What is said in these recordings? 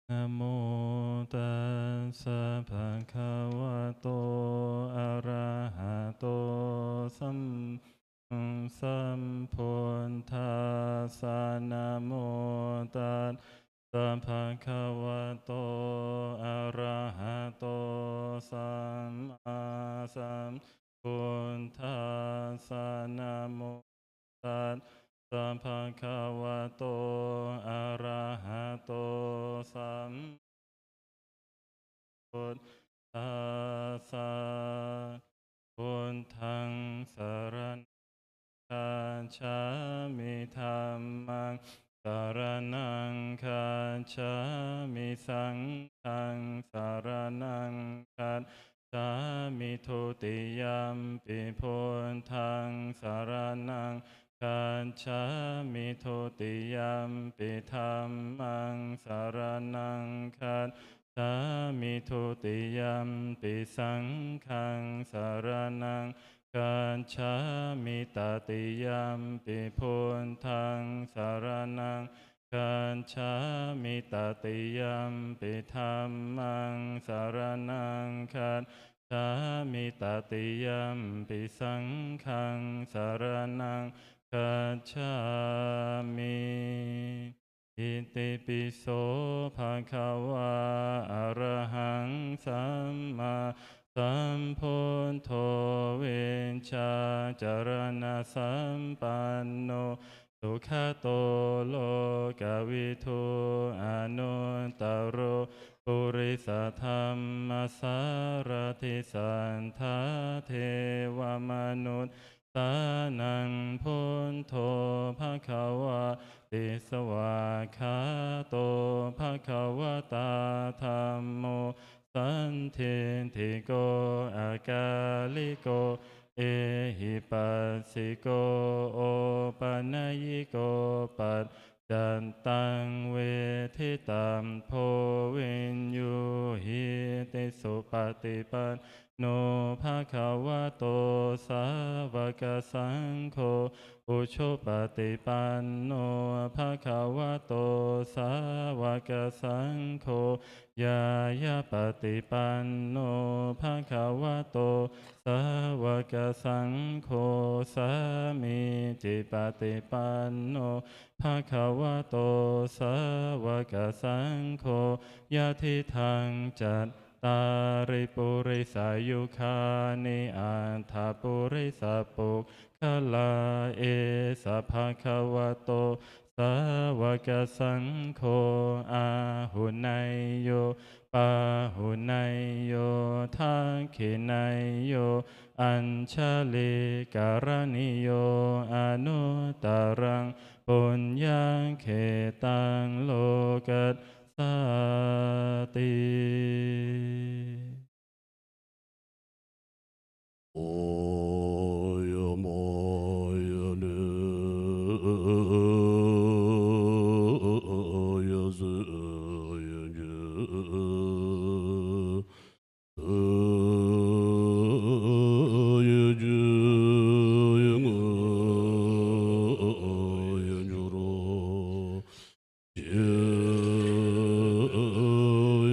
นะโมตัสสะภะคะวะโตอะระหะโตสัมสัมพุทธัสสะนะโมตัสสะภะคะวะโตอะระหะโตสัมมาสัมพุทธัสสะนะโมตัสสะภะคะวะโตอะระหะโตสัมพุทธัสสะพุทธังสรณคัจฉามิธัมมังสรณังคัจฉามิสังฆังสรณังคัจฉามิทุติยัมปิพุทธังสรณังคัจฉามิทุติยัมปิธัมมังสรณังคัจฉามิทุติยัมปิสังฆังสรณังกัจฉามิตติยัมปิพุทธังสรณังกัจฉามิตติยัมปิธัมมังสรณังกัจฉามิตติยัมปิสังฆังสรณังกัจฉามิอิติปิโสภะคะวะอะระหังสัมมาสัมพุทโธเวชชาจารณะสัมปันโนสุขโตโลกวิทูอนุตตรโรปุริสธรรมสารทิสันทาเทวมนุษย์สานังพุทโธภะคะวะติสวาคาโตภะคะวะตาธัมโมสันทิติโกอากาลิโกเอหิปัสสิโกโอปัญญิโกปัจจันตังเวทิตัมโพวินยูหิติสุปฏิปันโนภะคะวะโตสาวกสังโฆอุชุปฏิปันโนภะคะวะโตสาวกสังโฆยายาปฏิปันโนภะคะวะโตสาวกสังโฆสามีจิปฏิปันโนภะคะวะโตสาวกสังโฆยะทิทังจัตตาริปุริสายุคานิอันทาปุริสปุกขลาเอสะภะคะวะโตสาวกสังโฆอาหุไนโยปาหุไนโยทักขิไนโยอัญชลิการณิโยอนุตตรังปุญญเขตังโลกัสสาติโอยโมยเนยสึยเยยเจยงยจุโรเจ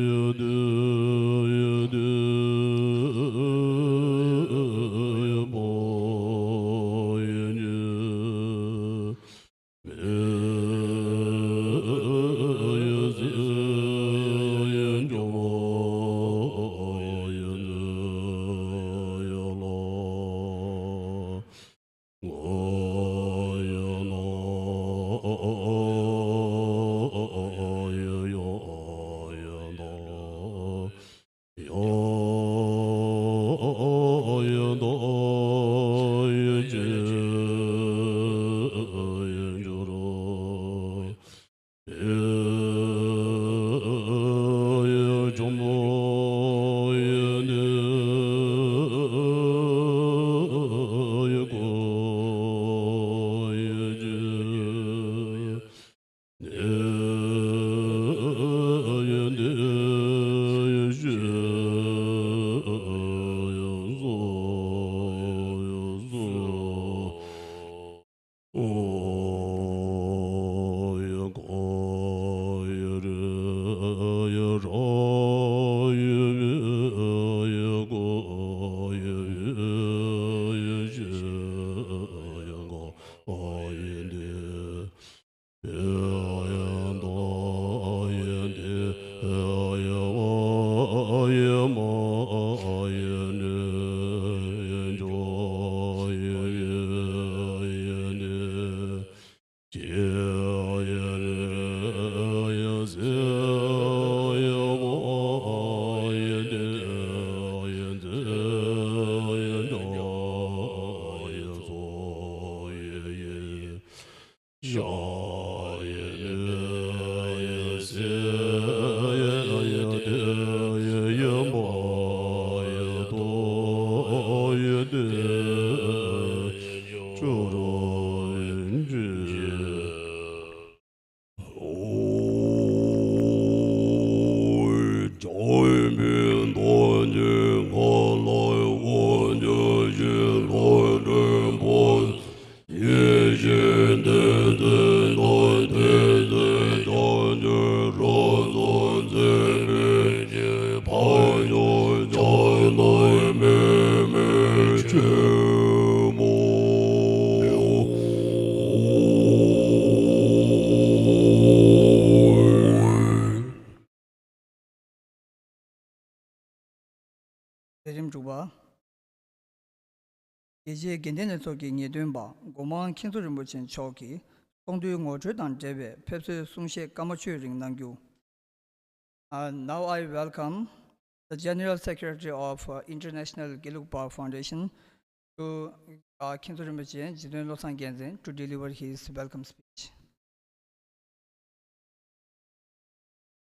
ยเดยเดยโมยเน 대림 주바 이제 견뎌내 속에 니된바 고만 킨소를 못친 초기 공도 ngojdan 제베 펩스 숭셰 까마추링 남규 Now I welcome the General Secretary of International Gelugpa Foundation to Kinso Rinpoche, Jidun Losang Genzen, to deliver his welcome speech.